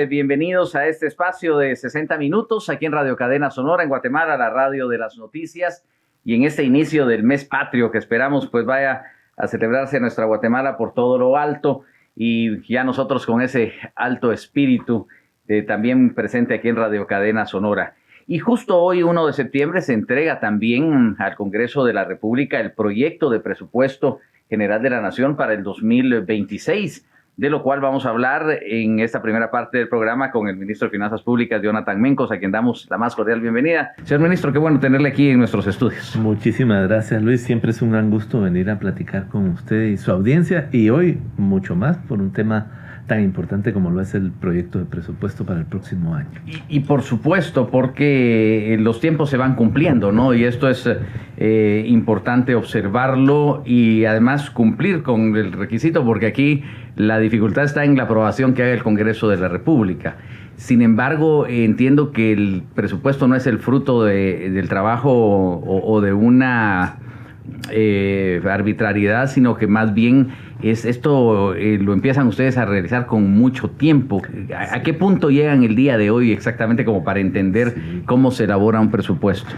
Bienvenidos a este espacio de 60 minutos aquí en Radio Cadena Sonora en Guatemala, la radio de las noticias, y en este inicio del mes patrio que esperamos pues vaya a celebrarse nuestra Guatemala por todo lo alto, y ya nosotros con ese alto espíritu también presente aquí en Radio Cadena Sonora. Y justo hoy, 1 de septiembre, se entrega también al Congreso de la República el proyecto de presupuesto general de la Nación para el 2026, de lo cual vamos a hablar en esta primera parte del programa con el ministro de Finanzas Públicas, Jonathan Mencos, a quien damos la más cordial bienvenida. Señor ministro, qué bueno tenerle aquí en nuestros estudios. Muchísimas gracias, Luis. Siempre es un gran gusto venir a platicar con usted y su audiencia, y hoy mucho más por un tema tan importante como lo es el proyecto de presupuesto para el próximo año. Y por supuesto, porque los tiempos se van cumpliendo, ¿no? Y esto es importante observarlo y además cumplir con el requisito, porque aquí la dificultad está en la aprobación que haga el Congreso de la República. Sin embargo, entiendo que el presupuesto no es el fruto del trabajo o de una arbitrariedad, sino que más bien es esto lo empiezan ustedes a realizar con mucho tiempo. ¿A qué punto llegan el día de hoy exactamente como para entender cómo se elabora un presupuesto?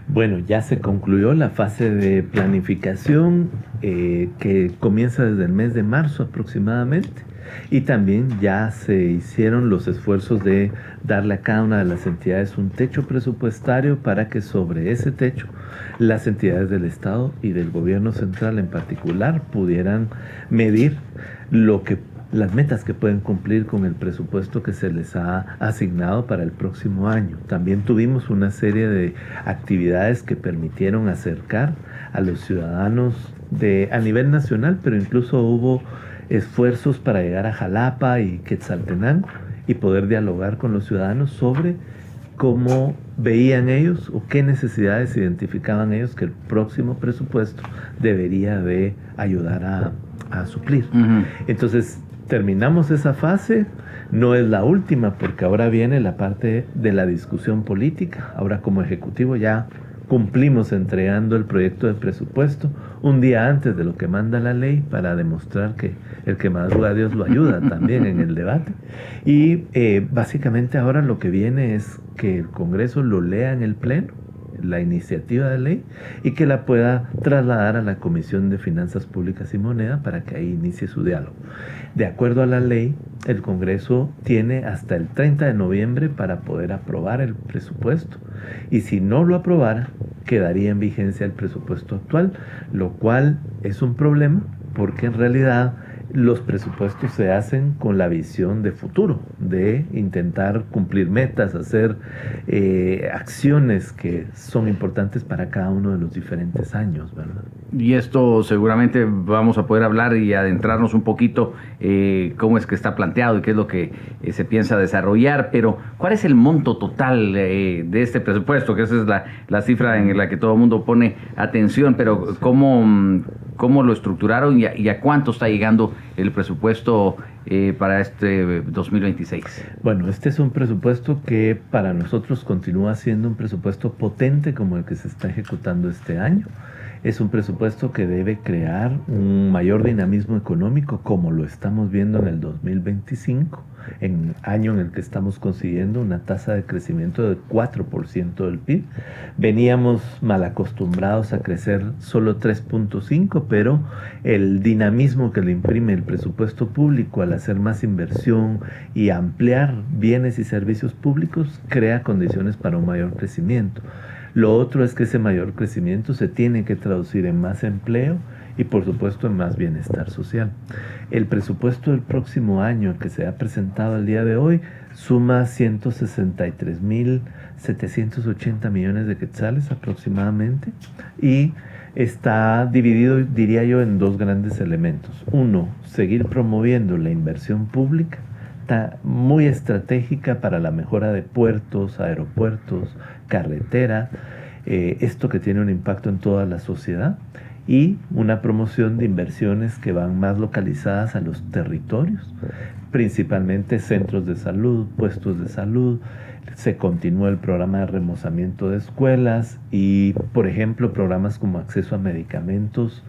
Bueno, ya se concluyó la fase de planificación que comienza desde el mes de marzo aproximadamente, y también ya se hicieron los esfuerzos de darle a cada una de las entidades un techo presupuestario para que sobre ese techo las entidades del Estado y del gobierno central en particular pudieran medir las metas que pueden cumplir con el presupuesto que se les ha asignado para el próximo año. También tuvimos una serie de actividades que permitieron acercar a los ciudadanos a nivel nacional, pero incluso hubo esfuerzos para llegar a Jalapa y Quetzaltenango y poder dialogar con los ciudadanos sobre cómo veían ellos o qué necesidades identificaban ellos que el próximo presupuesto debería de ayudar a suplir. Entonces, terminamos esa fase. No es la última, porque ahora viene la parte de la discusión política. Ahora, como Ejecutivo, ya cumplimos entregando el proyecto de presupuesto un día antes de lo que manda la ley, para demostrar que el que madruga a Dios lo ayuda también en el debate. Y básicamente ahora lo que viene es que el Congreso lo lea en el Pleno, la iniciativa de ley, y que la pueda trasladar a la Comisión de Finanzas Públicas y Moneda para que ahí inicie su diálogo. De acuerdo a la ley, el Congreso tiene hasta el 30 de noviembre para poder aprobar el presupuesto, y si no lo aprobara, quedaría en vigencia el presupuesto actual, lo cual es un problema, porque en realidad los presupuestos se hacen con la visión de futuro, de intentar cumplir metas, hacer acciones que son importantes para cada uno de los diferentes años, ¿verdad? Y esto seguramente vamos a poder hablar y adentrarnos un poquito cómo es que está planteado y qué es lo que se piensa desarrollar, pero ¿cuál es el monto total de este presupuesto? Que esa es la cifra en la que todo el mundo pone atención, pero ¿cómo lo estructuraron y a cuánto está llegando el presupuesto para este 2026? Bueno, este es un presupuesto que para nosotros continúa siendo un presupuesto potente como el que se está ejecutando este año. Es un presupuesto que debe crear un mayor dinamismo económico, como lo estamos viendo en el 2025, año en el que estamos consiguiendo una tasa de crecimiento de 4% del PIB. Veníamos mal acostumbrados a crecer solo 3.5%, pero el dinamismo que le imprime el presupuesto público al hacer más inversión y ampliar bienes y servicios públicos crea condiciones para un mayor crecimiento. Lo otro es que ese mayor crecimiento se tiene que traducir en más empleo y, por supuesto, en más bienestar social. El presupuesto del próximo año que se ha presentado el día de hoy suma 163.780 millones de quetzales aproximadamente, y está dividido, diría yo, en dos grandes elementos. Uno, seguir promoviendo la inversión pública, muy estratégica para la mejora de puertos, aeropuertos, carretera, esto que tiene un impacto en toda la sociedad, y una promoción de inversiones que van más localizadas a los territorios, principalmente centros de salud, puestos de salud. Se continúa el programa de remozamiento de escuelas y, por ejemplo, programas como acceso a medicamentos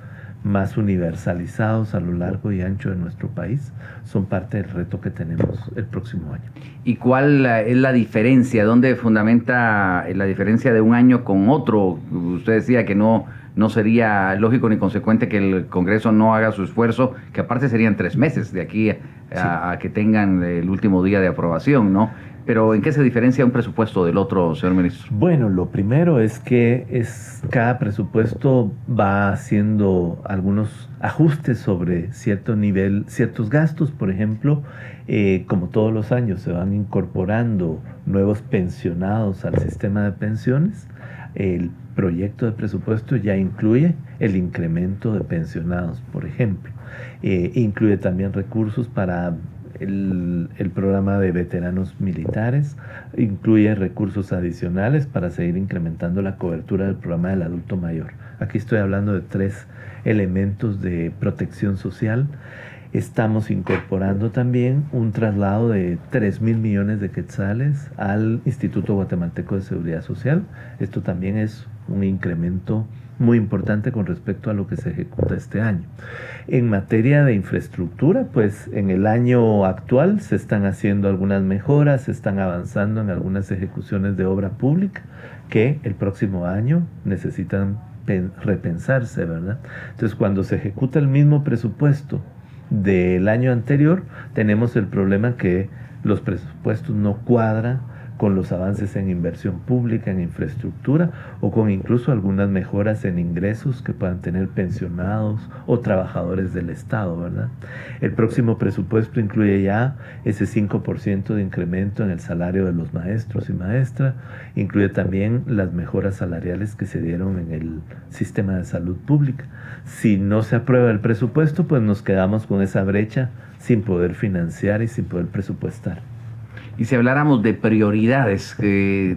más universalizados a lo largo y ancho de nuestro país, son parte del reto que tenemos el próximo año. ¿Y cuál es la diferencia? ¿Dónde fundamenta la diferencia de un año con otro? Usted decía que no sería lógico ni consecuente que el Congreso no haga su esfuerzo, que aparte serían 3 meses de aquí a que tengan el último día de aprobación, ¿no? Pero ¿en qué se diferencia un presupuesto del otro, señor ministro? Bueno, lo primero es que cada presupuesto va haciendo algunos ajustes sobre cierto nivel, ciertos gastos. Por ejemplo, como todos los años se van incorporando nuevos pensionados al sistema de pensiones. El proyecto de presupuesto ya incluye el incremento de pensionados, por ejemplo. Incluye también recursos para el programa de veteranos militares, incluye recursos adicionales para seguir incrementando la cobertura del programa del adulto mayor. Aquí estoy hablando de 3 elementos de protección social. Estamos incorporando también un traslado de 3,000 millones de quetzales al Instituto Guatemalteco de Seguridad Social. Esto también es un incremento muy importante con respecto a lo que se ejecuta este año. En materia de infraestructura, pues en el año actual se están haciendo algunas mejoras, se están avanzando en algunas ejecuciones de obra pública que el próximo año necesitan repensarse, ¿verdad? Entonces, cuando se ejecuta el mismo presupuesto del año anterior, tenemos el problema que los presupuestos no cuadran con los avances en inversión pública, en infraestructura, o con incluso algunas mejoras en ingresos que puedan tener pensionados o trabajadores del Estado, ¿verdad? El próximo presupuesto incluye ya ese 5% de incremento en el salario de los maestros y maestras, incluye también las mejoras salariales que se dieron en el sistema de salud pública. Si no se aprueba el presupuesto, pues nos quedamos con esa brecha sin poder financiar y sin poder presupuestar. Y si habláramos de prioridades,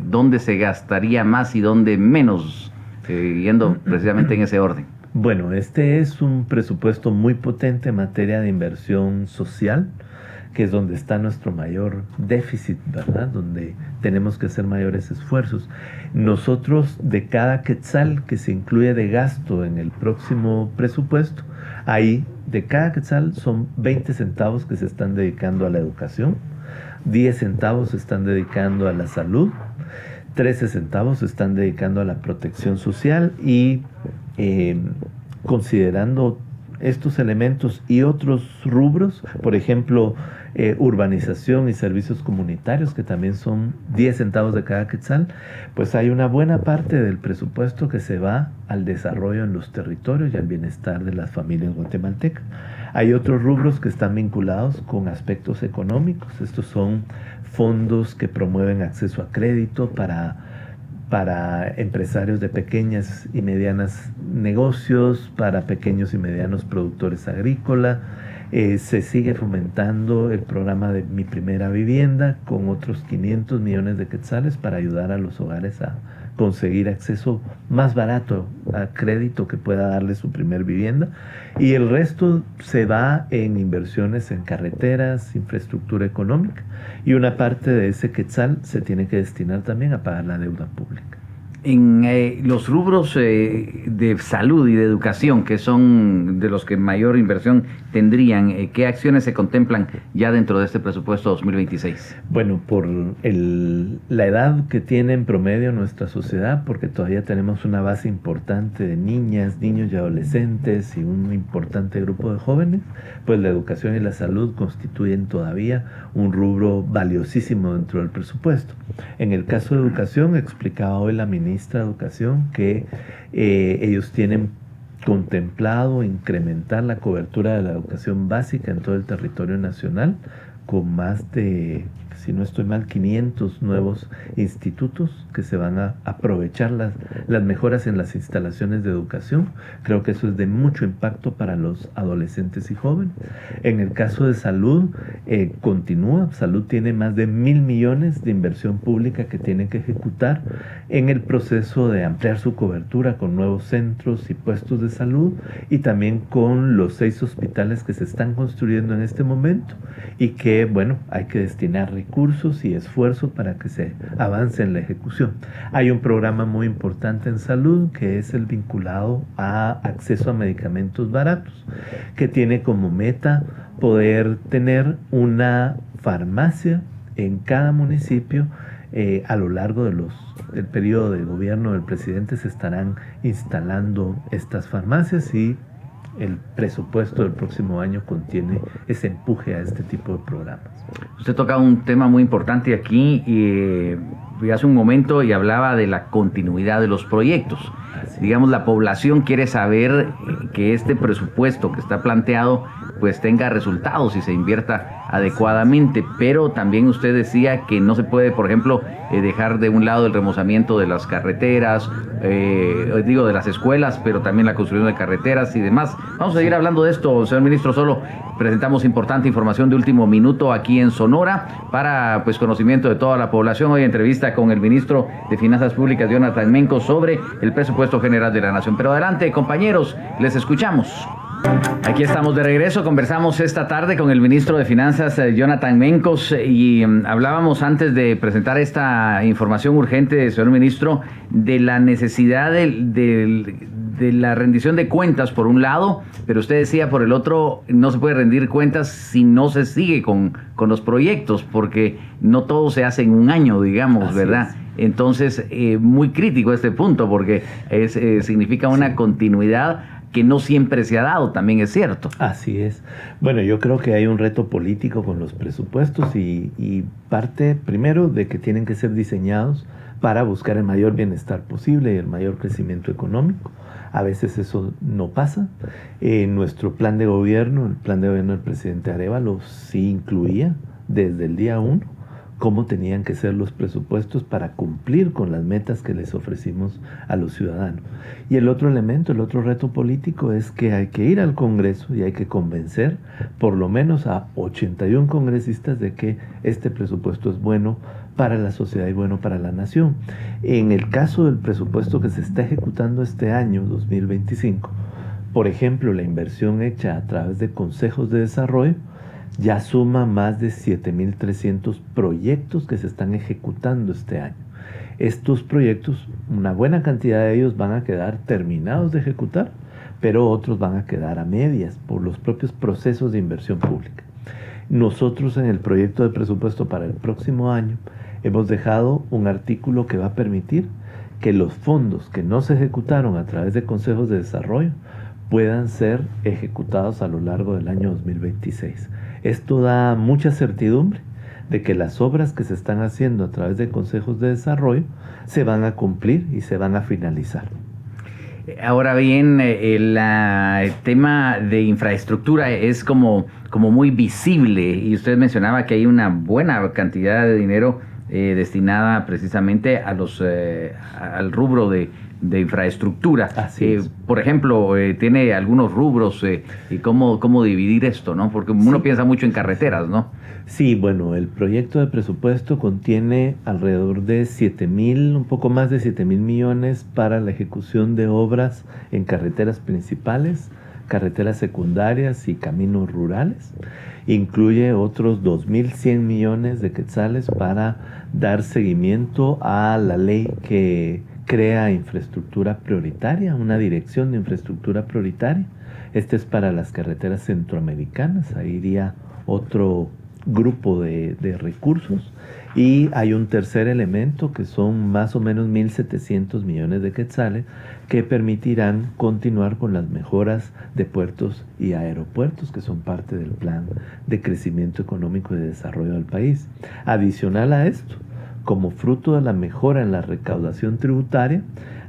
¿dónde se gastaría más y dónde menos, yendo precisamente en ese orden? Bueno, este es un presupuesto muy potente en materia de inversión social, que es donde está nuestro mayor déficit, ¿verdad? Donde tenemos que hacer mayores esfuerzos. Nosotros, de cada quetzal que se incluye de gasto en el próximo presupuesto, ahí de cada quetzal son 20 centavos que se están dedicando a la educación, 10 centavos se están dedicando a la salud, 13 centavos se están dedicando a la protección social y considerando estos elementos y otros rubros, por ejemplo, urbanización y servicios comunitarios, que también son 10 centavos de cada quetzal, pues hay una buena parte del presupuesto que se va al desarrollo en los territorios y al bienestar de las familias guatemaltecas. Hay otros rubros que están vinculados con aspectos económicos. Estos son fondos que promueven acceso a crédito para empresarios de pequeñas y medianas negocios, para pequeños y medianos productores agrícolas. Se sigue fomentando el programa de Mi Primera Vivienda con otros 500 millones de quetzales para ayudar a los hogares a conseguir acceso más barato a crédito que pueda darle su primer vivienda. Y el resto se va en inversiones en carreteras, infraestructura económica. Y una parte de ese quetzal se tiene que destinar también a pagar la deuda pública. En los rubros de salud y de educación, que son de los que mayor inversión tendrían, ¿qué acciones se contemplan ya dentro de este presupuesto 2026? Bueno, por la edad que tiene en promedio nuestra sociedad, porque todavía tenemos una base importante de niñas, niños y adolescentes y un importante grupo de jóvenes, pues la educación y la salud constituyen todavía un rubro valiosísimo dentro del presupuesto. En el caso de educación, explicaba hoy la ministra de Educación que ellos tienen contemplado incrementar la cobertura de la educación básica en todo el territorio nacional con más de, si no estoy mal, 500 nuevos institutos que se van a aprovechar las mejoras en las instalaciones de educación. Creo que eso es de mucho impacto para los adolescentes y jóvenes. En el caso de salud, continúa. Salud tiene más de 1,000 millones de inversión pública que tiene que ejecutar en el proceso de ampliar su cobertura con nuevos centros y puestos de salud y también con los 6 hospitales que se están construyendo en este momento y que, bueno, hay que destinar recursos recursos y esfuerzo para que se avance en la ejecución. Hay un programa muy importante en salud que es el vinculado a acceso a medicamentos baratos, que tiene como meta poder tener una farmacia en cada municipio. A lo largo del periodo de gobierno del presidente se estarán instalando estas farmacias y el presupuesto del próximo año contiene ese empuje a este tipo de programas. Usted toca un tema muy importante aquí y hace un momento y hablaba de la continuidad de los proyectos. Digamos, la población quiere saber que este presupuesto que está planteado pues tenga resultados y se invierta adecuadamente, pero también usted decía que no se puede, por ejemplo, dejar de un lado el remozamiento de las carreteras, de las escuelas, pero también la construcción de carreteras y demás. Vamos a seguir hablando de esto, señor ministro. Solo presentamos importante información de último minuto aquí en Sonora para pues conocimiento de toda la población. Hoy entrevista con el ministro de Finanzas Públicas, Jonathan Mencos, sobre el presupuesto general de la Nación. Pero adelante, compañeros, les escuchamos. Aquí estamos de regreso, conversamos esta tarde con el ministro de Finanzas, Jonathan Mencos, y hablábamos antes de presentar esta información urgente, señor ministro, de la necesidad de la rendición de cuentas por un lado, pero usted decía por el otro, no se puede rendir cuentas si no se sigue con los proyectos, porque no todo se hace en un año, digamos, así ¿verdad? Es. Entonces, muy crítico este punto, porque significa una continuidad que no siempre se ha dado, también es cierto. Así es. Bueno, yo creo que hay un reto político con los presupuestos y parte primero de que tienen que ser diseñados para buscar el mayor bienestar posible y el mayor crecimiento económico. A veces eso no pasa. Nuestro plan de gobierno, el plan de gobierno del presidente Arévalo, sí incluía desde el día 1 cómo tenían que ser los presupuestos para cumplir con las metas que les ofrecimos a los ciudadanos. Y el otro elemento, el otro reto político es que hay que ir al Congreso y hay que convencer por lo menos a 81 congresistas de que este presupuesto es bueno para la sociedad y bueno para la nación. En el caso del presupuesto que se está ejecutando este año, 2025, por ejemplo, la inversión hecha a través de consejos de desarrollo ya suma más de 7.300 proyectos que se están ejecutando este año. Estos proyectos, una buena cantidad de ellos van a quedar terminados de ejecutar, pero otros van a quedar a medias por los propios procesos de inversión pública. Nosotros en el proyecto de presupuesto para el próximo año hemos dejado un artículo que va a permitir que los fondos que no se ejecutaron a través de consejos de desarrollo puedan ser ejecutados a lo largo del año 2026. Esto da mucha certidumbre de que las obras que se están haciendo a través de consejos de desarrollo se van a cumplir y se van a finalizar. Ahora bien, el tema de infraestructura es como muy visible y usted mencionaba que hay una buena cantidad de dinero destinada precisamente a al rubro de infraestructura. Así es. Por ejemplo, tiene algunos rubros y cómo dividir esto, ¿no? Porque uno piensa mucho en carreteras, ¿no? Sí, bueno, el proyecto de presupuesto contiene alrededor de un poco más de 7,000 millones para la ejecución de obras en carreteras principales, carreteras secundarias y caminos rurales. Incluye otros 2,100 millones de quetzales para dar seguimiento a la ley que crea infraestructura prioritaria, una dirección de infraestructura prioritaria. Este es para las carreteras centroamericanas, ahí iría otro grupo de recursos. Y hay un tercer elemento que son más o menos 1.700 millones de quetzales que permitirán continuar con las mejoras de puertos y aeropuertos que son parte del plan de crecimiento económico y de desarrollo del país. Adicional a esto, como fruto de la mejora en la recaudación tributaria,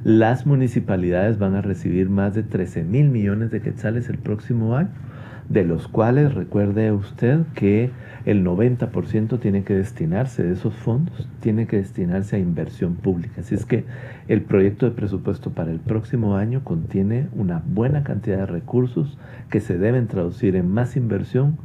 las municipalidades van a recibir más de 13,000 millones de quetzales el próximo año, de los cuales recuerde usted que el 90% tiene que destinarse de esos fondos, tiene que destinarse a inversión pública. Así es que el proyecto de presupuesto para el próximo año contiene una buena cantidad de recursos que se deben traducir en más inversión,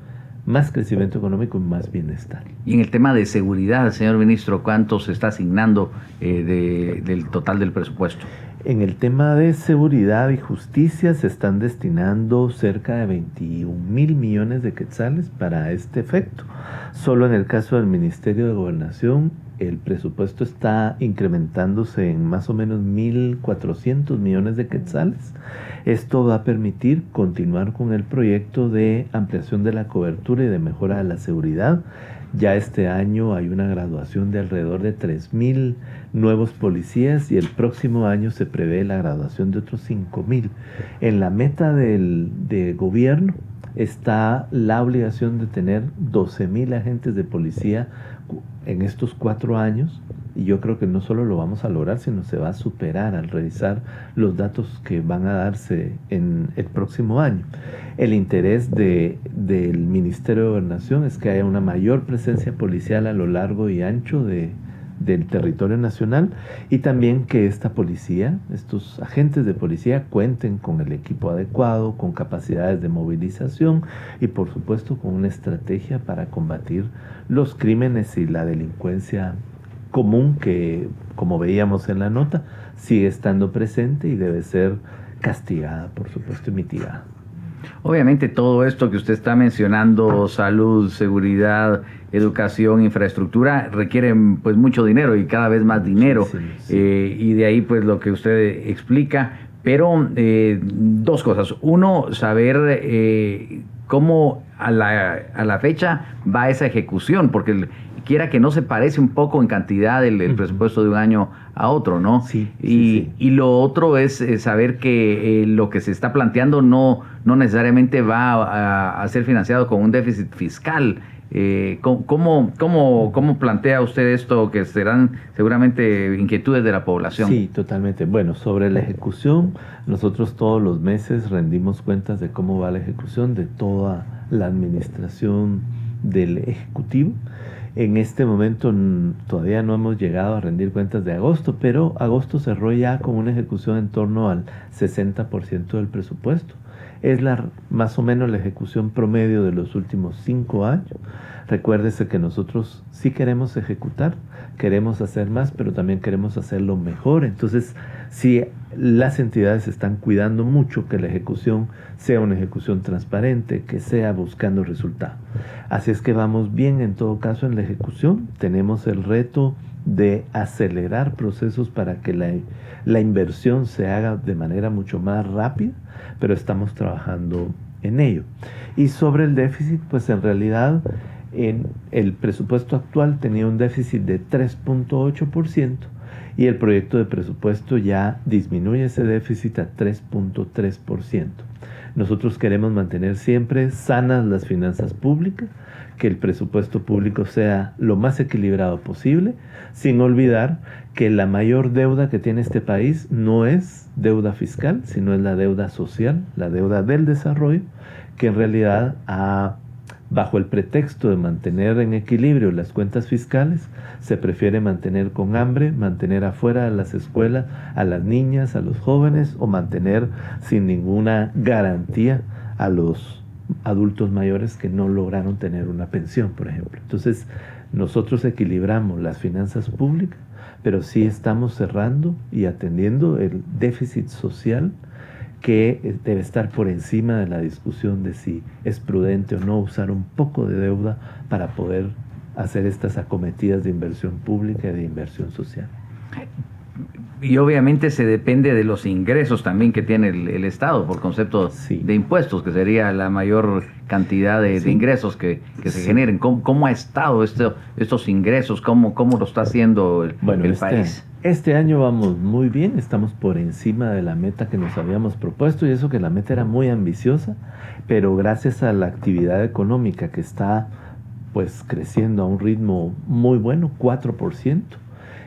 más crecimiento económico y más bienestar. Y en el tema de seguridad, señor ministro, ¿cuánto se está asignando del total del presupuesto? En el tema de seguridad y justicia se están destinando cerca de 21,000 millones de quetzales para este efecto. Solo en el caso del Ministerio de Gobernación, el presupuesto está incrementándose en más o menos 1,400 millones de quetzales. Esto va a permitir continuar con el proyecto de ampliación de la cobertura y de mejora de la seguridad. Ya este año hay una graduación de alrededor de 3,000 nuevos policías y el próximo año se prevé la graduación de otros 5,000. En la meta de gobierno está la obligación de tener 12,000 agentes de policía en estos 4 años, y yo creo que no solo lo vamos a lograr, sino se va a superar al revisar los datos que van a darse en el próximo año. El interés del Ministerio de Gobernación es que haya una mayor presencia policial a lo largo y ancho del territorio nacional, y también que esta policía, estos agentes de policía, cuenten con el equipo adecuado, con capacidades de movilización y por supuesto con una estrategia para combatir los crímenes y la delincuencia común que, como veíamos en la nota, sigue estando presente y debe ser castigada, por supuesto, y mitigada. Obviamente todo esto que usted está mencionando, salud, seguridad, educación, infraestructura, requieren pues mucho dinero y cada vez más dinero. Sí. Y de ahí pues lo que usted explica. Pero 2 cosas. Uno, saber cómo a la fecha va esa ejecución, porque quiera que no se parece un poco en cantidad el presupuesto de un año a otro, ¿no? Sí. Y lo otro es saber que lo que se está planteando no necesariamente va a ser financiado con un déficit fiscal. ¿Cómo plantea usted esto, que serán seguramente inquietudes de la población? Sí, totalmente. Bueno, sobre la ejecución, nosotros todos los meses rendimos cuentas de cómo va la ejecución de toda la administración del Ejecutivo. En este momento todavía no hemos llegado a rendir cuentas de agosto, pero agosto cerró ya con una ejecución en torno al 60% del presupuesto. Es más o menos la ejecución promedio de los últimos 5 años. Recuérdese que nosotros sí queremos ejecutar, queremos hacer más, pero también queremos hacerlo mejor. Entonces, sí, las entidades están cuidando mucho que la ejecución sea una ejecución transparente, que sea buscando resultados. Así es que vamos bien en todo caso en la ejecución. Tenemos el reto de acelerar procesos para que la inversión se haga de manera mucho más rápida, pero estamos trabajando en ello. Y sobre el déficit, pues en realidad en el presupuesto actual tenía un déficit de 3.8% y el proyecto de presupuesto ya disminuye ese déficit a 3.3%. Nosotros queremos mantener siempre sanas las finanzas públicas, que el presupuesto público sea lo más equilibrado posible, sin olvidar que la mayor deuda que tiene este país no es deuda fiscal, sino es la deuda social, la deuda del desarrollo, que en realidad bajo el pretexto de mantener en equilibrio las cuentas fiscales, se prefiere mantener con hambre, mantener afuera de las escuelas a las niñas, a los jóvenes, o mantener sin ninguna garantía a los adultos mayores que no lograron tener una pensión, por ejemplo. Entonces, nosotros equilibramos las finanzas públicas, pero sí estamos cerrando y atendiendo el déficit social, que debe estar por encima de la discusión de si es prudente o no usar un poco de deuda para poder hacer estas acometidas de inversión pública y de inversión social. Y obviamente se depende de los ingresos también que tiene el Estado por concepto de impuestos, que sería la mayor cantidad de ingresos que se generen. ¿Cómo ha estado estos ingresos? ¿Cómo lo está haciendo el país? Este año vamos muy bien, estamos por encima de la meta que nos habíamos propuesto, y eso que la meta era muy ambiciosa, pero gracias a la actividad económica que está pues creciendo a un ritmo muy bueno, 4%.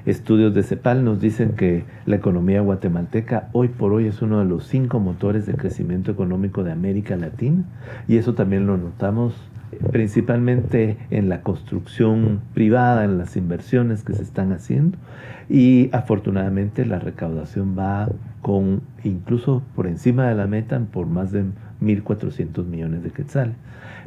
Estudios de CEPAL nos dicen que la economía guatemalteca hoy por hoy es uno de los 5 motores de crecimiento económico de América Latina, y eso también lo notamos principalmente en la construcción privada, en las inversiones que se están haciendo, y afortunadamente la recaudación va incluso por encima de la meta por más de 1,400 millones de quetzales.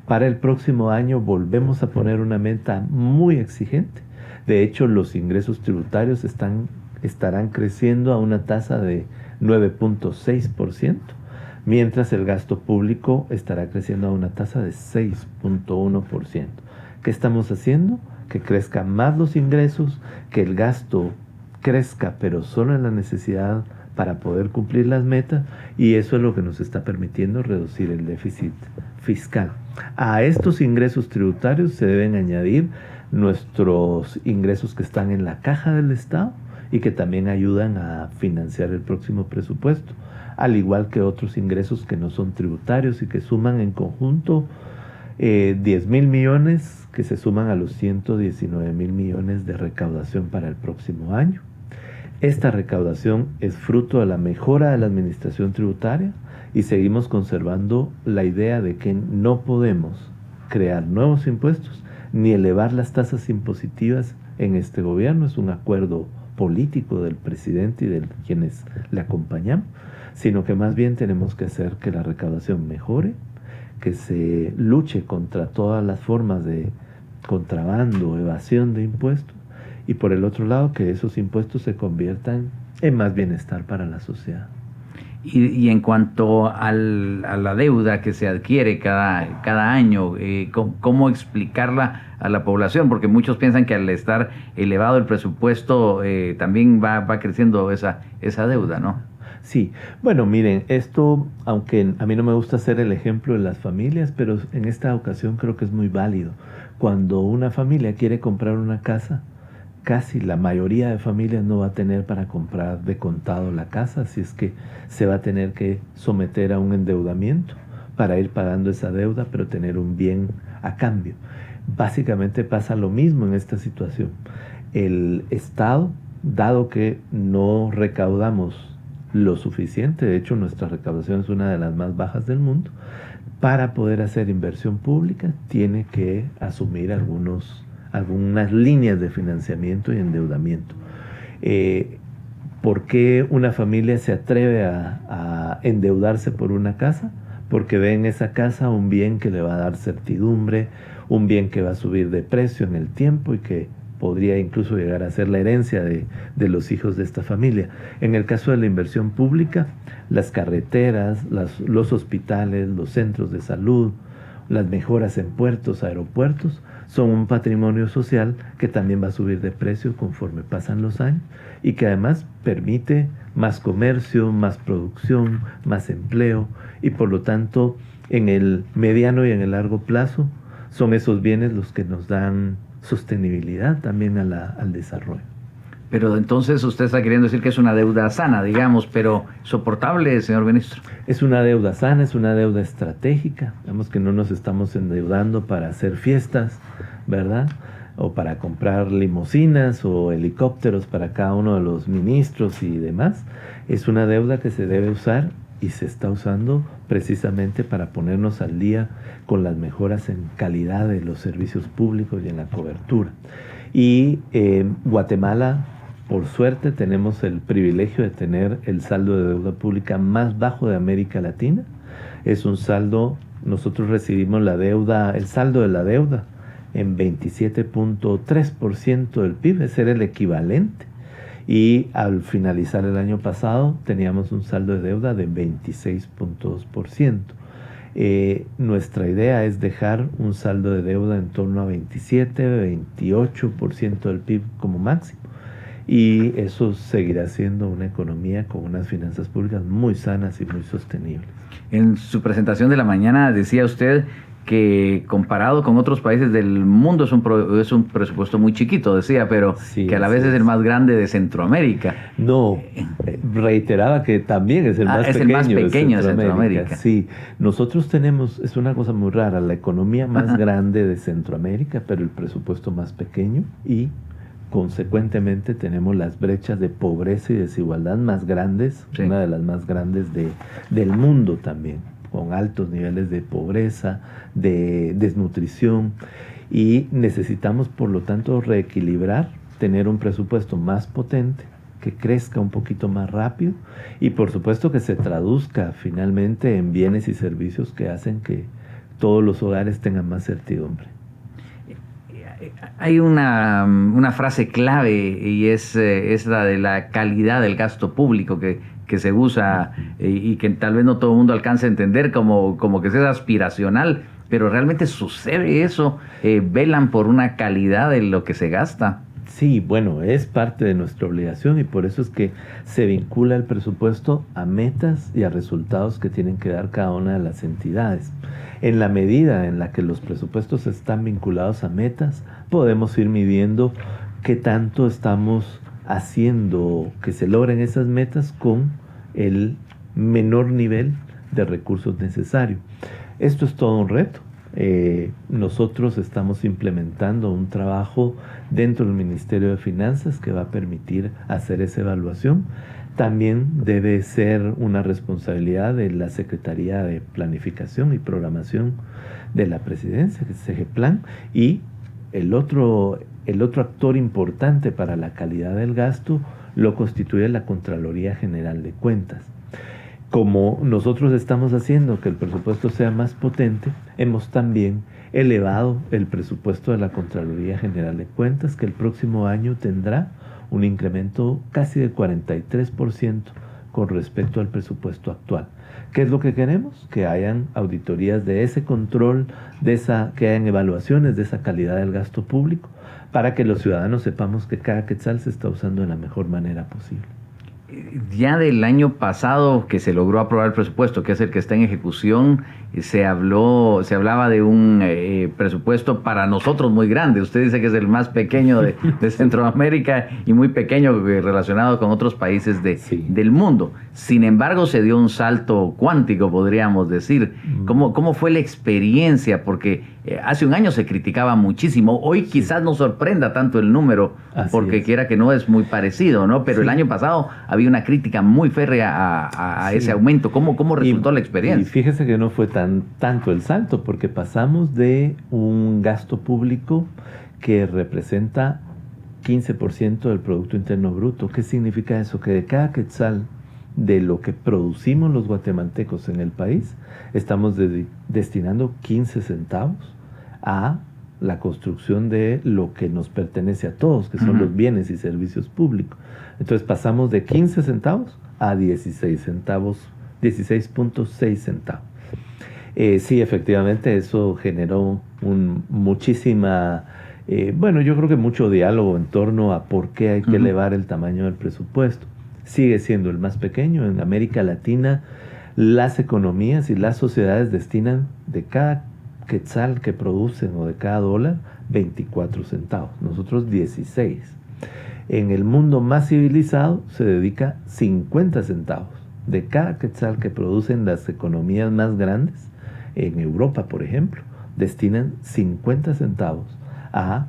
Para el próximo año volvemos a poner una meta muy exigente. De hecho, los ingresos tributarios estarán creciendo a una tasa de 9.6%, mientras el gasto público estará creciendo a una tasa de 6.1%. ¿Qué estamos haciendo? Que crezcan más los ingresos, que el gasto crezca, pero solo en la necesidad para poder cumplir las metas, y eso es lo que nos está permitiendo reducir el déficit fiscal. A estos ingresos tributarios se deben añadir nuestros ingresos que están en la caja del Estado y que también ayudan a financiar el próximo presupuesto, al igual que otros ingresos que no son tributarios y que suman en conjunto 10,000 millones, que se suman a los 119,000 millones de recaudación para el próximo año. Esta recaudación es fruto de la mejora de la administración tributaria y seguimos conservando la idea de que no podemos crear nuevos impuestos ni elevar las tasas impositivas en este gobierno. Es un acuerdo político del presidente y de quienes le acompañamos, sino que más bien tenemos que hacer que la recaudación mejore, que se luche contra todas las formas de contrabando, evasión de impuestos, y por el otro lado que esos impuestos se conviertan en más bienestar para la sociedad. Y en cuanto a la deuda que se adquiere cada año, ¿cómo explicarla a la población? Porque muchos piensan que al estar elevado el presupuesto también va creciendo esa deuda, ¿no? Sí, bueno, miren, esto, aunque a mí no me gusta hacer el ejemplo de las familias, pero en esta ocasión creo que es muy válido. Cuando una familia quiere comprar una casa, casi la mayoría de familias no va a tener para comprar de contado la casa, así es que se va a tener que someter a un endeudamiento para ir pagando esa deuda, pero tener un bien a cambio. Básicamente pasa lo mismo en esta situación. El Estado, dado que no recaudamos lo suficiente, de hecho nuestra recaudación es una de las más bajas del mundo, para poder hacer inversión pública tiene que asumir algunas líneas de financiamiento y endeudamiento. ¿Por qué una familia se atreve a endeudarse por una casa? Porque ve en esa casa un bien que le va a dar certidumbre, un bien que va a subir de precio en el tiempo y que podría incluso llegar a ser la herencia de los hijos de esta familia. En el caso de la inversión pública, las carreteras, los hospitales, los centros de salud, las mejoras en puertos, aeropuertos, son un patrimonio social que también va a subir de precio conforme pasan los años y que además permite más comercio, más producción, más empleo, y por lo tanto en el mediano y en el largo plazo son esos bienes los que nos dan sostenibilidad también al desarrollo. Pero entonces usted está queriendo decir que es una deuda sana, digamos, pero soportable, señor ministro. Es una deuda sana, es una deuda estratégica. Digamos que no nos estamos endeudando para hacer fiestas, ¿verdad? O para comprar limusinas o helicópteros para cada uno de los ministros y demás. Es una deuda que se debe usar y se está usando precisamente para ponernos al día con las mejoras en calidad de los servicios públicos y en la cobertura. Y Guatemala, por suerte, tenemos el privilegio de tener el saldo de deuda pública más bajo de América Latina. Es un saldo, nosotros recibimos el saldo de la deuda en 27.3% del PIB, ese era el equivalente. Y al finalizar el año pasado teníamos un saldo de deuda de 26.2%. Nuestra idea es dejar un saldo de deuda en torno a 27-28% del PIB como máximo. Y eso seguirá siendo una economía con unas finanzas públicas muy sanas y muy sostenibles. En su presentación de la mañana decía usted que comparado con otros países del mundo es un presupuesto muy chiquito, decía, pero sí, que a la vez es el más grande de Centroamérica. No, reiteraba que también es el más pequeño de Centroamérica. Sí, nosotros tenemos, es una cosa muy rara, la economía más grande de Centroamérica, pero el presupuesto más pequeño, y consecuentemente tenemos las brechas de pobreza y desigualdad más grandes, sí, una de las más grandes del mundo también, con altos niveles de pobreza, de desnutrición, y necesitamos por lo tanto reequilibrar, tener un presupuesto más potente, que crezca un poquito más rápido y por supuesto que se traduzca finalmente en bienes y servicios que hacen que todos los hogares tengan más certidumbre. Hay una frase clave y es la de la calidad del gasto público que que se usa y que tal vez no todo el mundo alcance a entender como que es aspiracional, pero realmente sucede eso, velan por una calidad de lo que se gasta. Sí, bueno, es parte de nuestra obligación y por eso es que se vincula el presupuesto a metas y a resultados que tienen que dar cada una de las entidades. En la medida en la que los presupuestos están vinculados a metas, podemos ir midiendo qué tanto estamos haciendo que se logren esas metas con el menor nivel de recursos necesario. Esto es todo un reto. Nosotros estamos implementando un trabajo dentro del Ministerio de Finanzas que va a permitir hacer esa evaluación. También debe ser una responsabilidad de la Secretaría de Planificación y Programación de la Presidencia, que es CEGEPLAN, y el otro actor importante para la calidad del gasto lo constituye la Contraloría General de Cuentas. Como nosotros estamos haciendo que el presupuesto sea más potente, hemos también elevado el presupuesto de la Contraloría General de Cuentas, que el próximo año tendrá un incremento casi del 43% con respecto al presupuesto actual. ¿Qué es lo que queremos? Que hayan auditorías de ese control, que hayan evaluaciones de esa calidad del gasto público, para que los ciudadanos sepamos que cada quetzal se está usando de la mejor manera posible. Ya del año pasado que se logró aprobar el presupuesto, que es el que está en ejecución, se hablaba de un presupuesto para nosotros muy grande. Usted dice que es el más pequeño de Centroamérica y muy pequeño relacionado con otros países del mundo. Sin embargo, se dio un salto cuántico, podríamos decir. ¿Cómo fue la experiencia? Porque hace un año se criticaba muchísimo. Hoy quizás no sorprenda tanto el número, porque quiera que no es muy parecido, ¿no? Pero el año pasado había una crítica muy férrea a ese aumento. ¿Cómo resultó la experiencia? Y fíjese que no fue tanto el salto, porque pasamos de un gasto público que representa 15% del Producto Interno Bruto. ¿Qué significa eso? Que de cada quetzal de lo que producimos los guatemaltecos en el país, estamos destinando 15 centavos a la construcción de lo que nos pertenece a todos, que son los bienes y servicios públicos. Entonces pasamos de 15 centavos a 16 centavos, 16.6 centavos. Sí, efectivamente, eso generó yo creo que mucho diálogo en torno a por qué hay que elevar el tamaño del presupuesto. Sigue siendo el más pequeño. En América Latina, las economías y las sociedades destinan de cada quetzal que producen o de cada dólar 24 centavos. Nosotros 16. En el mundo más civilizado se dedica 50 centavos. De cada quetzal que producen las economías más grandes, en Europa, por ejemplo, destinan 50 centavos a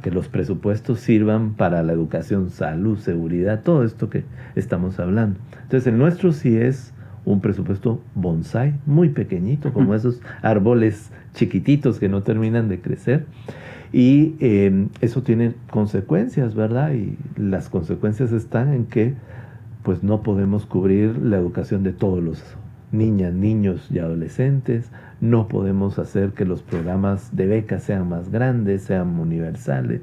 que los presupuestos sirvan para la educación, salud, seguridad, todo esto que estamos hablando. Entonces, el nuestro sí es un presupuesto bonsai, muy pequeñito, como esos árboles chiquititos que no terminan de crecer. Y eso tiene consecuencias, ¿verdad? Y las consecuencias están en que pues no podemos cubrir la educación de todos los niñas, niños y adolescentes, no podemos hacer que los programas de becas sean más grandes, sean universales,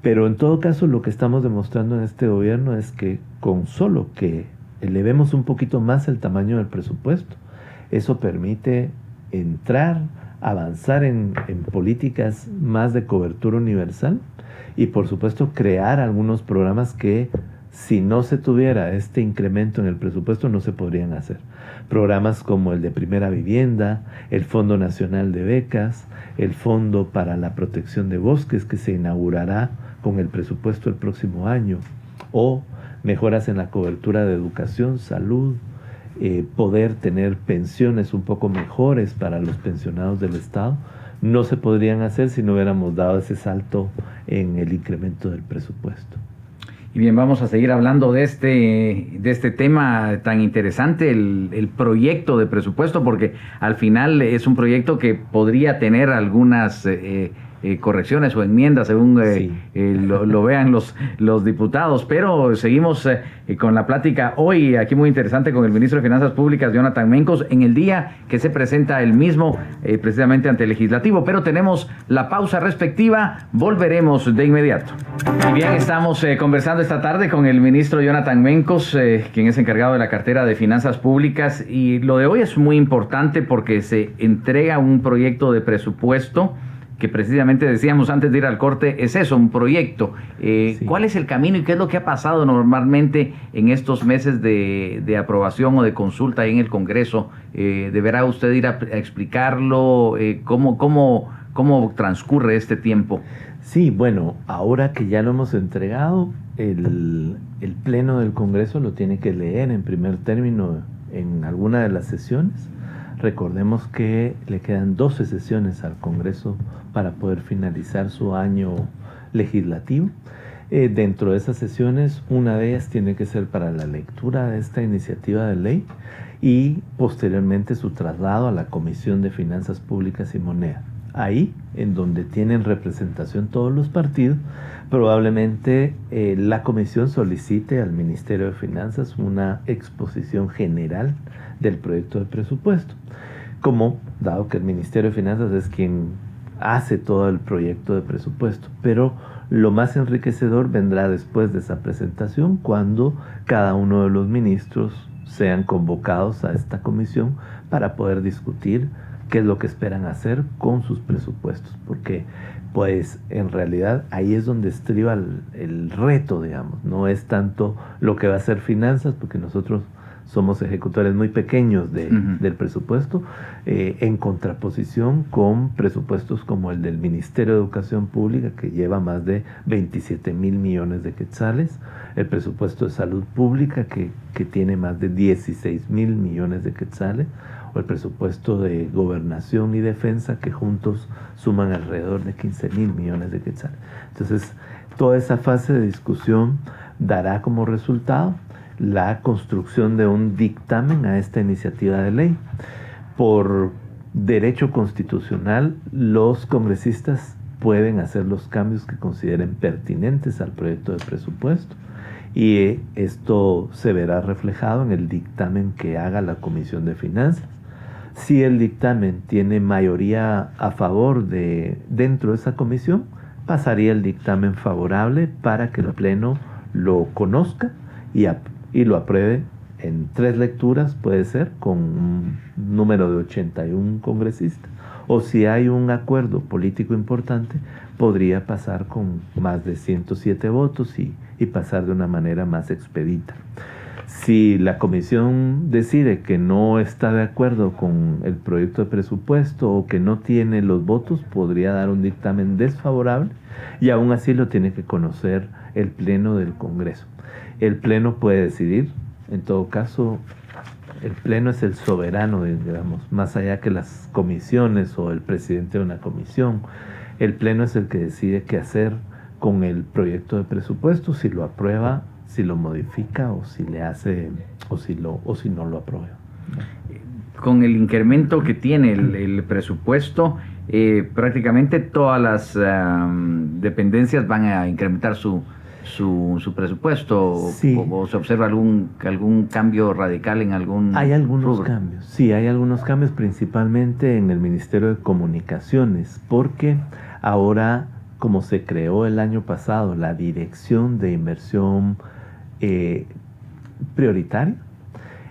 pero en todo caso lo que estamos demostrando en este gobierno es que con solo que elevemos un poquito más el tamaño del presupuesto, eso permite avanzar en políticas más de cobertura universal y por supuesto crear algunos programas que si no se tuviera este incremento en el presupuesto no se podrían hacer. Programas como el de Primera Vivienda, el Fondo Nacional de Becas, el Fondo para la Protección de Bosques que se inaugurará con el presupuesto el próximo año, o mejoras en la cobertura de educación, salud, poder tener pensiones un poco mejores para los pensionados del Estado, no se podrían hacer si no hubiéramos dado ese salto en el incremento del presupuesto. Y bien, vamos a seguir hablando de este tema tan interesante, el proyecto de presupuesto, porque al final es un proyecto que podría tener algunas correcciones o enmiendas según Sí. lo vean los diputados. Pero seguimos con la plática hoy, aquí muy interesante, con el ministro de Finanzas Públicas, Jonathan Mencos, en el día que se presenta el mismo precisamente ante el Legislativo. Pero tenemos la pausa respectiva, volveremos de inmediato. Y bien, estamos conversando esta tarde con el ministro Jonathan Mencos, quien es encargado de la cartera de Finanzas Públicas, y lo de hoy es muy importante porque se entrega un proyecto de presupuesto que precisamente decíamos antes de ir al corte, es eso, un proyecto. Sí. ¿Cuál es el camino y qué es lo que ha pasado normalmente en estos meses de aprobación o de consulta en el Congreso? ¿Deberá usted ir a explicarlo? ¿Cómo transcurre este tiempo? Sí, bueno, ahora que ya lo hemos entregado, el Pleno del Congreso lo tiene que leer en primer término en alguna de las sesiones. Recordemos que le quedan 12 sesiones al Congreso para poder finalizar su año legislativo. Dentro de esas sesiones, una de ellas tiene que ser para la lectura de esta iniciativa de ley y posteriormente su traslado a la Comisión de Finanzas Públicas y Moneda. Ahí, en donde tienen representación todos los partidos, probablemente la comisión solicite al Ministerio de Finanzas una exposición general del proyecto de presupuesto. Dado que el Ministerio de Finanzas es quien hace todo el proyecto de presupuesto, pero lo más enriquecedor vendrá después de esa presentación, cuando cada uno de los ministros sean convocados a esta comisión para poder discutir qué es lo que esperan hacer con sus presupuestos, porque pues en realidad ahí es donde estriba el reto, digamos. No es tanto lo que va a hacer finanzas, porque nosotros somos ejecutores muy pequeños del presupuesto, en contraposición con presupuestos como el del Ministerio de Educación Pública, que lleva más de 27,000 millones de quetzales, el presupuesto de Salud Pública, que tiene más de 16,000 millones de quetzales, o el presupuesto de Gobernación y Defensa, que juntos suman alrededor de 15,000 millones de quetzales. Entonces, toda esa fase de discusión dará como resultado la construcción de un dictamen a esta iniciativa de ley. Por derecho constitucional, los congresistas pueden hacer los cambios que consideren pertinentes al proyecto de presupuesto, y esto se verá reflejado en el dictamen que haga la Comisión de Finanzas. Si el dictamen tiene mayoría a favor dentro de esa comisión, pasaría el dictamen favorable para que el Pleno lo conozca y lo apruebe en 3 lecturas, puede ser, con un número de 81 congresistas. O si hay un acuerdo político importante, podría pasar con más de 107 votos y pasar de una manera más expedita. Si la comisión decide que no está de acuerdo con el proyecto de presupuesto o que no tiene los votos, podría dar un dictamen desfavorable, y aún así lo tiene que conocer el Pleno del Congreso. El Pleno puede decidir, en todo caso, el Pleno es el soberano, digamos, más allá que las comisiones o el presidente de una comisión. El Pleno es el que decide qué hacer con el proyecto de presupuesto, si lo aprueba, si lo modifica, o si le hace, o si no lo aprueba. Con el incremento que tiene el presupuesto, prácticamente todas las dependencias van a incrementar su presupuesto. Sí. ¿O se observa algún cambio radical en algún Hay algunos rubro? Cambios, sí, hay algunos cambios, principalmente en el Ministerio de Comunicaciones, porque ahora, como se creó el año pasado la Dirección de Inversión Prioritaria,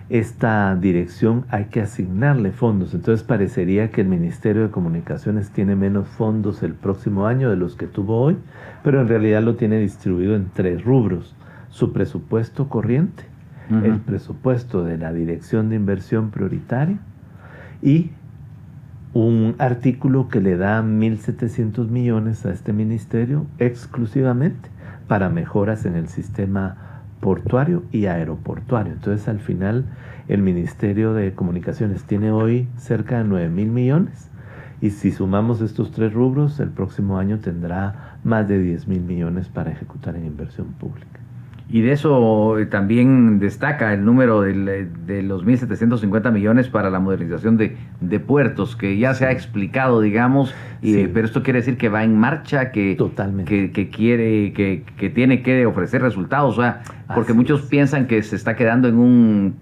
esta dirección hay que asignarle fondos. Entonces parecería que el Ministerio de Comunicaciones tiene menos fondos el próximo año de los que tuvo hoy, pero en realidad lo tiene distribuido en 3 rubros: su presupuesto corriente, el presupuesto de la Dirección de Inversión Prioritaria y un artículo que le da 1.700 millones a este ministerio exclusivamente para mejoras en el sistema portuario y aeroportuario. Entonces, al final, el Ministerio de Comunicaciones tiene hoy cerca de 9,000 millones, y si sumamos estos 3 rubros, el próximo año tendrá más de 10,000 millones para ejecutar en inversión pública. Y de eso también destaca el número de los 1.750 millones para la modernización de puertos, que ya se ha explicado, digamos, Sí. pero esto quiere decir que va en marcha, Totalmente. que tiene que ofrecer resultados, o sea, porque Así muchos es. piensan que se está quedando en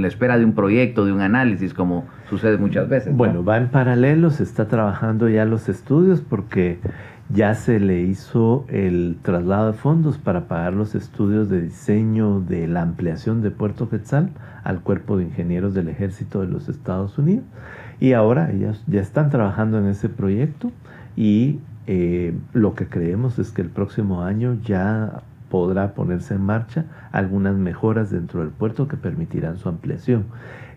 la espera de un proyecto, de un análisis, como sucede muchas veces, ¿no? Bueno, va en paralelo, se está trabajando ya los estudios porque ya se le hizo el traslado de fondos para pagar los estudios de diseño de la ampliación de Puerto Quetzal al Cuerpo de Ingenieros del Ejército de los Estados Unidos. Y ahora ellos ya están trabajando en ese proyecto y lo que creemos es que el próximo año ya podrá ponerse en marcha algunas mejoras dentro del puerto que permitirán su ampliación.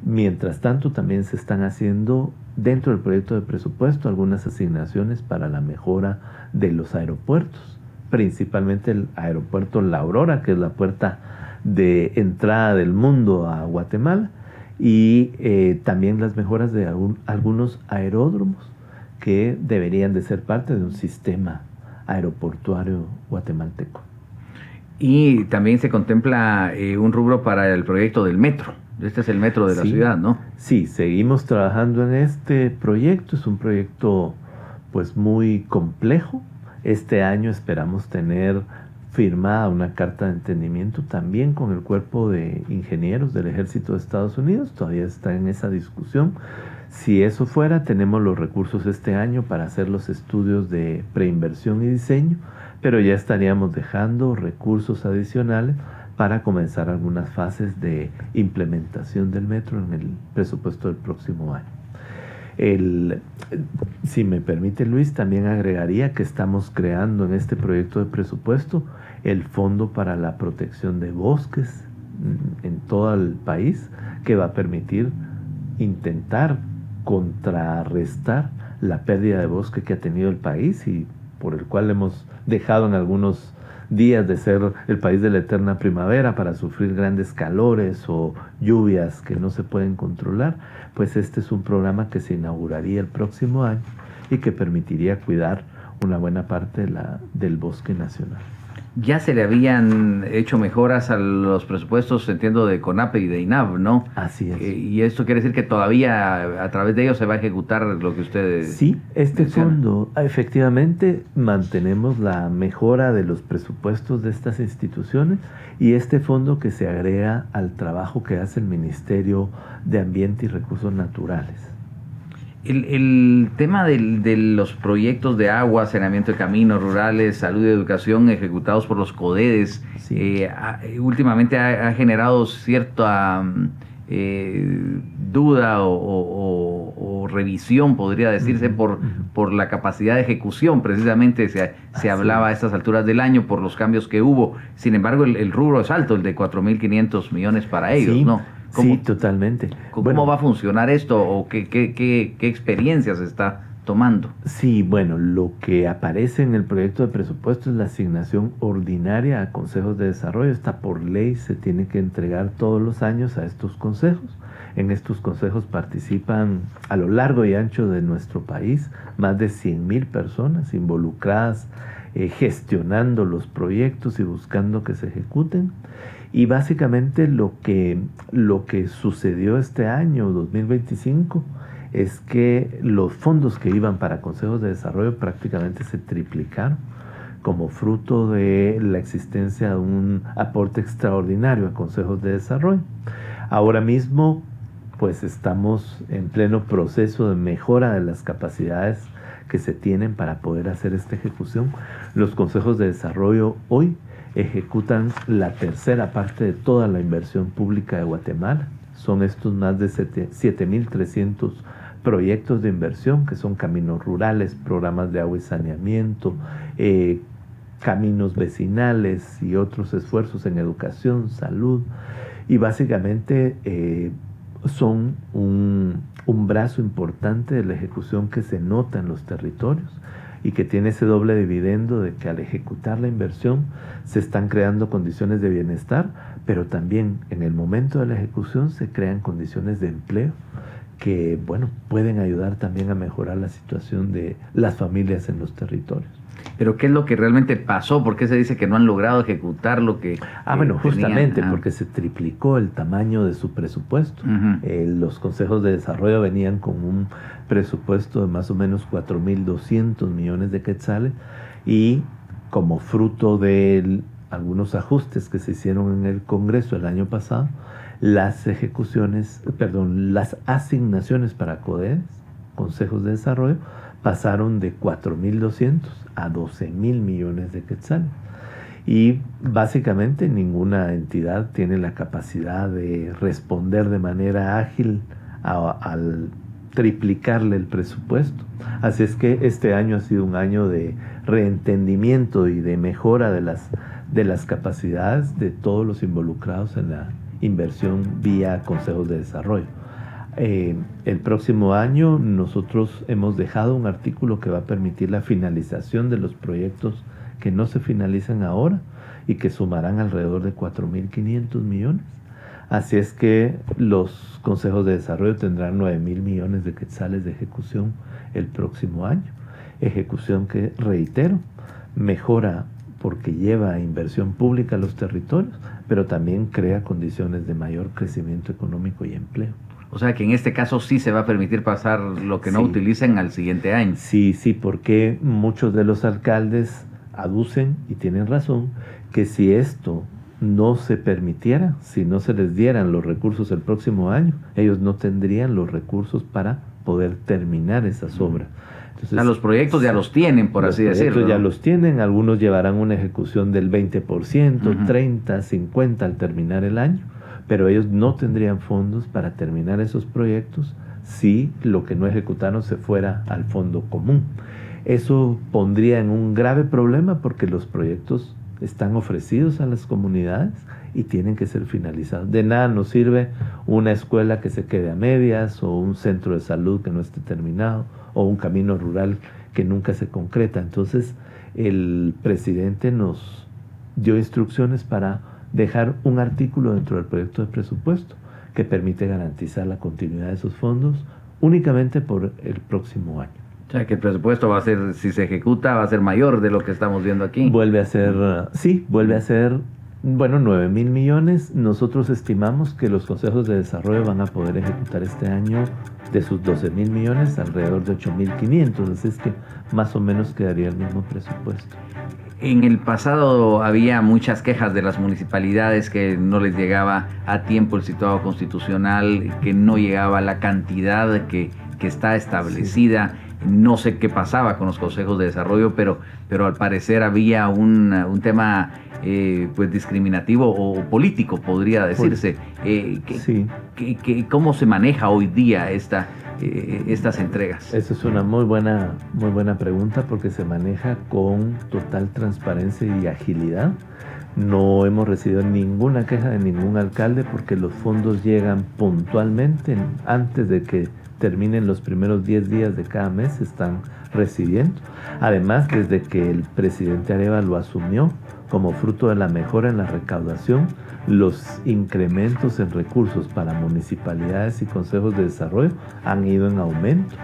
Mientras tanto, también se están haciendo dentro del proyecto de presupuesto algunas asignaciones para la mejora de los aeropuertos, principalmente el aeropuerto La Aurora, que es la puerta de entrada del mundo a Guatemala, y también las mejoras de algunos aeródromos que deberían de ser parte de un sistema aeroportuario guatemalteco. Y también se contempla un rubro para el proyecto del metro. Este es el metro de la ciudad, ¿no? Sí, seguimos trabajando en este proyecto. Es un proyecto pues muy complejo. Este año esperamos tener firmada una carta de entendimiento también con el Cuerpo de Ingenieros del Ejército de Estados Unidos. Todavía está en esa discusión. Si eso fuera, tenemos los recursos este año para hacer los estudios de preinversión y diseño, pero ya estaríamos dejando recursos adicionales para comenzar algunas fases de implementación del metro en el presupuesto del próximo año. Si me permite, Luis, también agregaría que estamos creando en este proyecto de presupuesto el Fondo para la Protección de Bosques en todo el país, que va a permitir intentar contrarrestar la pérdida de bosque que ha tenido el país y por el cual hemos dejado en algunos días de ser el país de la eterna primavera para sufrir grandes calores o lluvias que no se pueden controlar. Pues este es un programa que se inauguraría el próximo año y que permitiría cuidar una buena parte del bosque nacional. Ya se le habían hecho mejoras a los presupuestos, entiendo, de CONAPE y de INAV, ¿no? Así es. Y esto quiere decir que todavía a través de ellos se va a ejecutar lo que ustedes... Sí, este mencionan. fondo, efectivamente, mantenemos la mejora de los presupuestos de estas instituciones y este fondo que se agrega al trabajo que hace el Ministerio de Ambiente y Recursos Naturales. El tema de los proyectos de agua, saneamiento de caminos rurales, salud y educación ejecutados por los CODEDES, Sí. últimamente ha generado cierta duda o revisión, podría decirse, por la capacidad de ejecución. Precisamente se hablaba a estas alturas del año por los cambios que hubo. Sin embargo, el rubro es alto, el de 4.500 millones para ellos, Sí, ¿no? sí, totalmente. ¿Cómo va a funcionar esto o qué experiencias está tomando? Sí, bueno, lo que aparece en el proyecto de presupuesto es la asignación ordinaria a consejos de desarrollo. Esta por ley se tiene que entregar todos los años a estos consejos. En estos consejos participan a lo largo y ancho de nuestro país más de 100,000 personas involucradas gestionando los proyectos y buscando que se ejecuten. Y básicamente lo que sucedió este año 2025 es que los fondos que iban para consejos de desarrollo prácticamente se triplicaron como fruto de la existencia de un aporte extraordinario a consejos de desarrollo. Ahora mismo, pues estamos en pleno proceso de mejora de las capacidades que se tienen para poder hacer esta ejecución. Los consejos de desarrollo hoy ejecutan la tercera parte de toda la inversión pública de Guatemala. Son estos más de 7.300 proyectos de inversión, que son caminos rurales, programas de agua y saneamiento, caminos vecinales y otros esfuerzos en educación, salud. Y básicamente son un brazo importante de la ejecución que se nota en los territorios y que tiene ese doble dividendo de que al ejecutar la inversión se están creando condiciones de bienestar, pero también en el momento de la ejecución se crean condiciones de empleo que, bueno, pueden ayudar también a mejorar la situación de las familias en los territorios. Pero ¿qué es lo que realmente pasó? ¿Por qué se dice que no han logrado ejecutar lo que bueno, justamente tenían? porque se triplicó el tamaño de su presupuesto. Uh-huh. Los consejos de desarrollo venían con un presupuesto de más o menos 4.200 millones de quetzales y como fruto de algunos ajustes que se hicieron en el Congreso el año pasado, las asignaciones para CODES, consejos de desarrollo, pasaron de 4.200 a 12.000 millones de quetzales. Y básicamente ninguna entidad tiene la capacidad de responder de manera ágil al triplicarle el presupuesto. Así es que este año ha sido un año de reentendimiento y de mejora de las capacidades de todos los involucrados en la inversión vía consejos de desarrollo. El próximo año nosotros hemos dejado un artículo que va a permitir la finalización de los proyectos que no se finalizan ahora y que sumarán alrededor de 4.500 millones. Así es que los consejos de desarrollo tendrán 9.000 millones de quetzales de ejecución el próximo año. Ejecución que, reitero, mejora porque lleva inversión pública a los territorios, pero también crea condiciones de mayor crecimiento económico y empleo. O sea que en este caso sí se va a permitir pasar lo que no utilicen al siguiente año. Sí, porque muchos de los alcaldes aducen, y tienen razón, que si esto no se permitiera, si no se les dieran los recursos el próximo año, ellos no tendrían los recursos para poder terminar esas obras. Entonces, los proyectos ya los tienen, por así decirlo. Los proyectos ya los tienen, algunos llevarán una ejecución del 20%, 30, 50 al terminar el año, pero ellos no tendrían fondos para terminar esos proyectos si lo que no ejecutaron se fuera al fondo común. Eso pondría en un grave problema porque los proyectos están ofrecidos a las comunidades y tienen que ser finalizados. De nada nos sirve una escuela que se quede a medias, o un centro de salud que no esté terminado, o un camino rural que nunca se concreta. Entonces, el presidente nos dio instrucciones para dejar un artículo dentro del proyecto de presupuesto que permite garantizar la continuidad de esos fondos únicamente por el próximo año. O sea que el presupuesto va a ser, si se ejecuta, va a ser mayor de lo que estamos viendo aquí. Vuelve a ser, 9.000 millones. Nosotros estimamos que los consejos de desarrollo van a poder ejecutar este año de sus 12.000 millones alrededor de 8.500. Así es que más o menos quedaría el mismo presupuesto. En el pasado había muchas quejas de las municipalidades que no les llegaba a tiempo el situado constitucional, que no llegaba la cantidad que está establecida. Sí. No sé qué pasaba con los consejos de desarrollo, pero al parecer había un tema pues discriminativo o político, podría decirse. ¿Cómo se maneja hoy día estas entregas? Esa es una muy buena pregunta, porque se maneja con total transparencia y agilidad. No hemos recibido ninguna queja de ningún alcalde porque los fondos llegan puntualmente antes de que terminen los primeros 10 días de cada mes, se están recibiendo. Además, desde que el presidente Arevalo lo asumió, como fruto de la mejora en la recaudación, los incrementos en recursos para municipalidades y consejos de desarrollo han ido en aumento.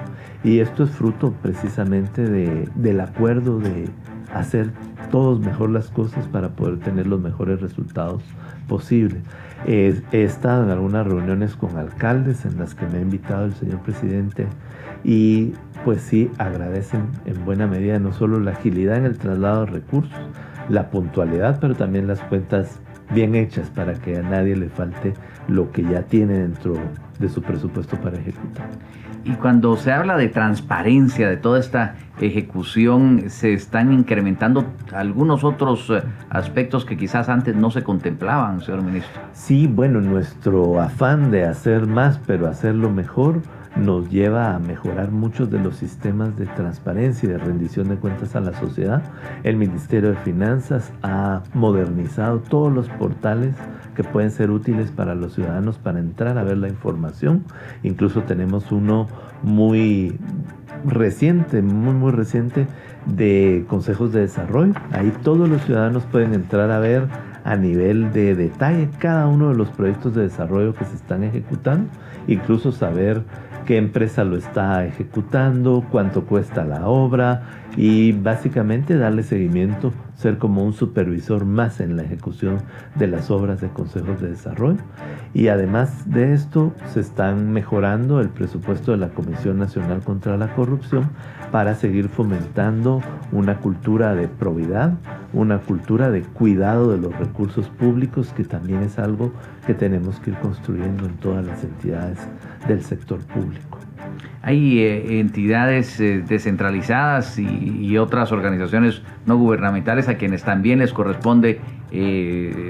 Y esto es fruto precisamente del acuerdo de hacer todos mejor las cosas para poder tener los mejores resultados posibles. He estado en algunas reuniones con alcaldes en las que me ha invitado el señor presidente y pues sí agradecen en buena medida no solo la agilidad en el traslado de recursos, la puntualidad, pero también las cuentas bien hechas para que a nadie le falte lo que ya tiene dentro de su presupuesto para ejecutar. Y cuando se habla de transparencia de toda esta ejecución, se están incrementando algunos otros aspectos que quizás antes no se contemplaban, señor ministro. Sí, bueno, nuestro afán de hacer más, pero hacerlo mejor, nos lleva a mejorar muchos de los sistemas de transparencia y de rendición de cuentas a la sociedad. El Ministerio de Finanzas ha modernizado todos los portales que pueden ser útiles para los ciudadanos para entrar a ver la información. Incluso tenemos uno muy reciente de consejos de desarrollo. Ahí todos los ciudadanos pueden entrar a ver a nivel de detalle cada uno de los proyectos de desarrollo que se están ejecutando, incluso saber qué empresa lo está ejecutando, cuánto cuesta la obra y básicamente darle seguimiento, ser como un supervisor más en la ejecución de las obras de consejos de desarrollo. Y además de esto, se están mejorando el presupuesto de la Comisión Nacional contra la Corrupción para seguir fomentando una cultura de probidad, una cultura de cuidado de los recursos públicos, que también es algo que tenemos que ir construyendo en todas las entidades del sector público. Hay entidades descentralizadas y otras organizaciones no gubernamentales a quienes también les corresponde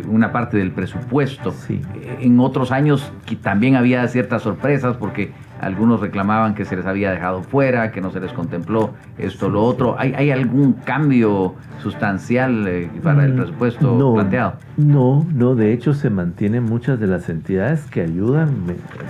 una parte del presupuesto. Sí. En otros años también había ciertas sorpresas porque algunos reclamaban que se les había dejado fuera, que no se les contempló esto, lo otro. ¿Hay algún cambio sustancial para el presupuesto planteado? No, de hecho se mantienen muchas de las entidades que ayudan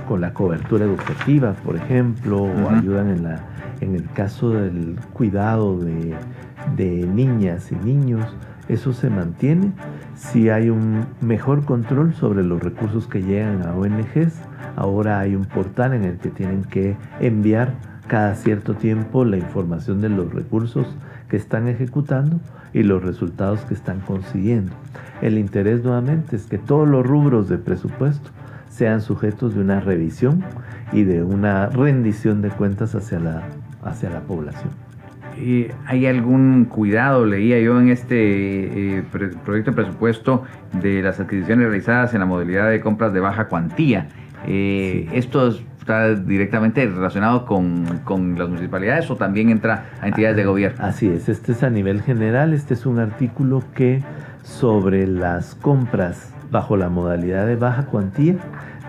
con la cobertura educativa, por ejemplo, o ayudan en el caso del cuidado de niñas y niños. Eso se mantiene. Si hay un mejor control sobre los recursos que llegan a ONGs, ahora hay un portal en el que tienen que enviar cada cierto tiempo la información de los recursos que están ejecutando y los resultados que están consiguiendo. El interés nuevamente es que todos los rubros de presupuesto sean sujetos de una revisión y de una rendición de cuentas hacia la población. ¿Hay algún cuidado, leía yo en este proyecto de presupuesto, de las adquisiciones realizadas en la modalidad de compras de baja cuantía? Sí. ¿Esto está directamente relacionado con las municipalidades o también entra a entidades de gobierno? Así es, este es a nivel general. Este es un artículo que sobre las compras bajo la modalidad de baja cuantía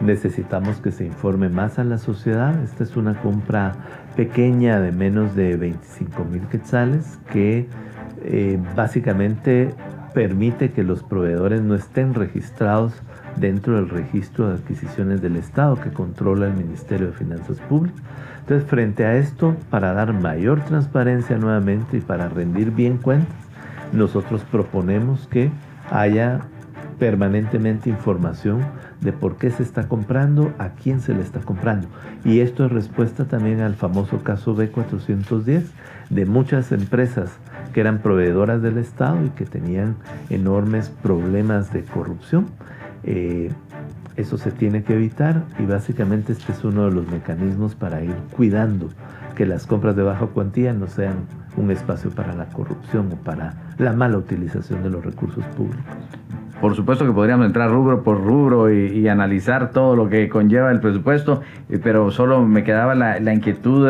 necesitamos que se informe más a la sociedad. Esta es una compra pequeña de menos de 25,000 quetzales que básicamente permite que los proveedores no estén registrados dentro del registro de adquisiciones del Estado que controla el Ministerio de Finanzas Públicas. Entonces, frente a esto, para dar mayor transparencia nuevamente y para rendir bien cuentas, nosotros proponemos que haya permanentemente información de por qué se está comprando, a quién se le está comprando. Y esto es respuesta también al famoso caso B410 de muchas empresas que eran proveedoras del Estado y que tenían enormes problemas de corrupción. Eso se tiene que evitar y básicamente este es uno de los mecanismos para ir cuidando que las compras de baja cuantía no sean un espacio para la corrupción o para la mala utilización de los recursos públicos. Por supuesto que podríamos entrar rubro por rubro y analizar todo lo que conlleva el presupuesto, pero solo me quedaba la inquietud,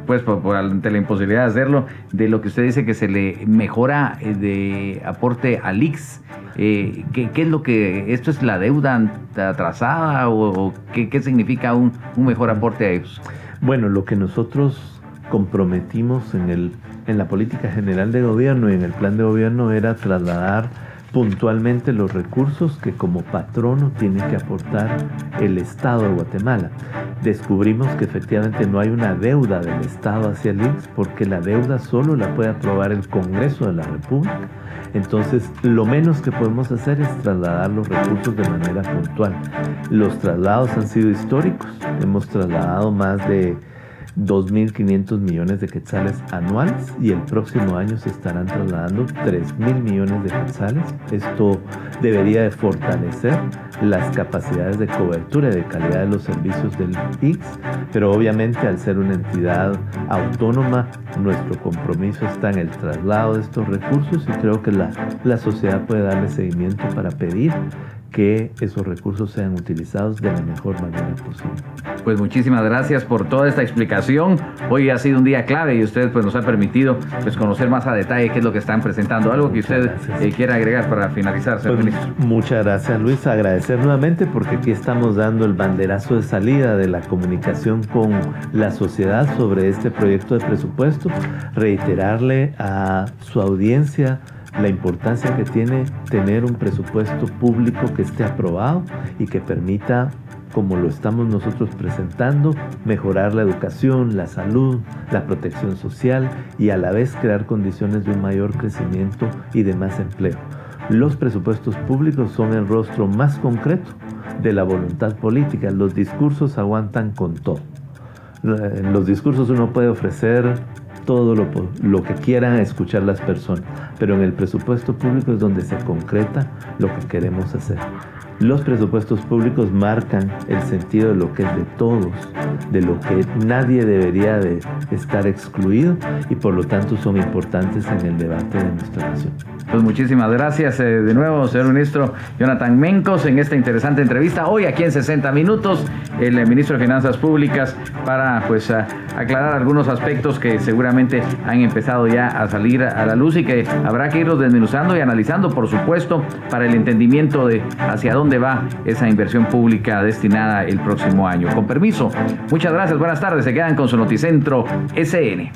pues ante la imposibilidad de hacerlo, de lo que usted dice que se le mejora de aporte al ICS. ¿Qué es lo que, esto es la deuda atrasada o qué significa un mejor aporte a ellos? Bueno, lo que nosotros comprometimos en la política general de gobierno y en el plan de gobierno era trasladar puntualmente los recursos que como patrono tiene que aportar el Estado de Guatemala. Descubrimos que efectivamente no hay una deuda del Estado hacia el ICS porque la deuda solo la puede aprobar el Congreso de la República. Entonces, lo menos que podemos hacer es trasladar los recursos de manera puntual. Los traslados han sido históricos. Hemos trasladado más de 2.500 millones de quetzales anuales y el próximo año se estarán trasladando 3.000 millones de quetzales. Esto debería de fortalecer las capacidades de cobertura y de calidad de los servicios del ICS, pero obviamente al ser una entidad autónoma, nuestro compromiso está en el traslado de estos recursos y creo que la sociedad puede darle seguimiento para pedir que esos recursos sean utilizados de la mejor manera posible. Pues muchísimas gracias por toda esta explicación. Hoy ha sido un día clave y usted pues nos ha permitido pues conocer más a detalle qué es lo que están presentando. Algo que usted quiera agregar para finalizar, señor ministro. Muchas gracias, Luis. Agradecer nuevamente porque aquí estamos dando el banderazo de salida de la comunicación con la sociedad sobre este proyecto de presupuesto. Reiterarle a su audiencia la importancia que tiene tener un presupuesto público que esté aprobado y que permita, como lo estamos nosotros presentando, mejorar la educación, la salud, la protección social y a la vez crear condiciones de un mayor crecimiento y de más empleo. Los presupuestos públicos son el rostro más concreto de la voluntad política. Los discursos aguantan con todo. En los discursos uno puede ofrecer todo lo que quieran escuchar las personas, pero en el presupuesto público es donde se concreta lo que queremos hacer. Los presupuestos públicos marcan el sentido de lo que es de todos, de lo que nadie debería de estar excluido y por lo tanto son importantes en el debate de nuestra nación. Pues muchísimas gracias de nuevo, señor ministro Jonathan Mencos, en esta interesante entrevista. Hoy aquí en 60 Minutos, el ministro de Finanzas Públicas para pues aclarar algunos aspectos que seguramente han empezado ya a salir a la luz y que habrá que irlos desmenuzando y analizando, por supuesto, para el entendimiento de hacia dónde va esa inversión pública destinada el próximo año. Con permiso, muchas gracias, buenas tardes, se quedan con su Noticentro SN.